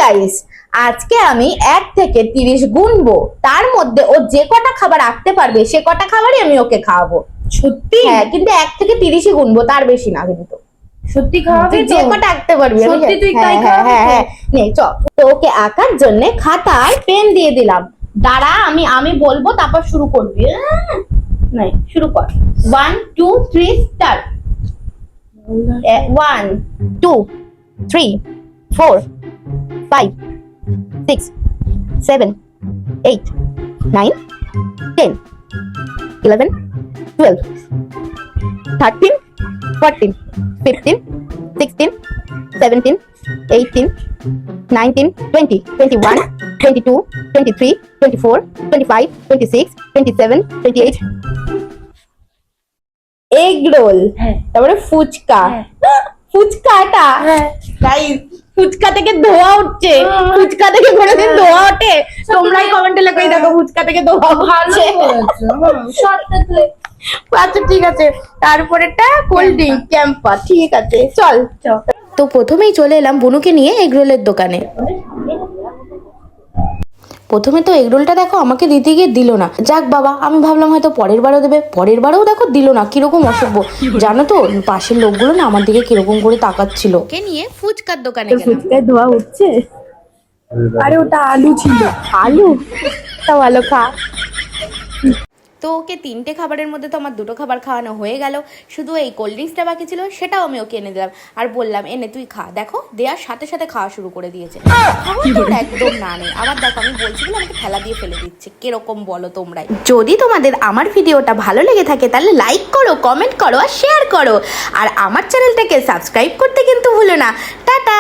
Guys, আজকে আমি 1 থেকে 30 গুনবো, তার মধ্যে ও যে কটা খাবার রাখতে পারবে সে কটা খাবারই আমি ওকে খাওয়াবো। সত্যি? হ্যাঁ, কিন্তু 1 থেকে 30ই গুনবো, তার বেশি না। কিন্তু সত্যি খাওয়াবে তুই যে কটা আঁকতে পারবি। সত্যি তুই তাই হ্যাঁ খাওয়াবি? হ্যাঁ হ্যাঁ, নে চ। তো ওকে আঁকার জন্য খাতায় পেন দিয়ে দিলাম। দাঁড়া, আমি বলবো তারপর শুরু করবি। নাই, শুরু কর। 1 2 3 স্টার্ট। 1 2 3 4 5 6 7 8 9 10 11 12 13 14 15 16 17 18 19 20 21 22 23 24 25 26 27 28 এগ রোল, হ্যাঁ। তারপরে ফুচকা। ফুচকাটা গাইস, ফুচকা থেকে ধোয়া উঠছে। ফুচকা থেকে কোনোদিন ধোয়া ওঠে? তোমরাই কমেন্টে লেখো, এই দেখো ফুচকা থেকে ধোয়া ভালো উঠছে। বলেছো। আচ্ছা ঠিক আছে, তারপরেটা কোল্ড ড্রিঙ্ক ক্যাম্পা। ঠিক আছে, চল। তো প্রথমেই চলে এলাম বুনুকে নিয়ে এগরোলের দোকানে। প্রথমে তো এগরোলটা দেখো আমাকে দিতে গিয়ে দিল না। যাক বাবা, আমি ভাবলাম হয়তো পরের বারও দেবে। পরের বারেও দেখো দিল না। কিরকম অসভ্য জানো তো, পাশের লোকগুলো না আমার দিকে কিরকম করে তাকাচ্ছিল। ওকে নিয়ে ফুচকার দোকানে গেলাম। ফুচকায় ধোয়া উঠছে? আরে ওটা আলু ছিল। আলু? তা ভালো, খা। তো ওকে 3টে খাবারের মধ্যে তো আমার 2টো খাবার খাওয়ানো হয়ে গেল। শুধু এই কোল্ড ড্রিঙ্কসটা বাকি ছিল, সেটাও আমি ওকে এনে দিলাম। আর বললাম, এনে তুই খা। দেখো দেওয়ার সাথে সাথে খাওয়া শুরু করে দিয়েছে। খাওয়া তো ওর একদম না নেই। আবার দেখো, আমি বলছিলাম আমাকে খেলা দিয়ে ফেলে দিচ্ছে। কিরকম বলো তোমরাই? যদি তোমাদের আমার ভিডিওটা ভালো লেগে থাকে তাহলে লাইক করো, কমেন্ট করো আর শেয়ার করো। আর আমার চ্যানেলটাকে সাবস্ক্রাইব করতে কিন্তু ভুলো না। টাটা।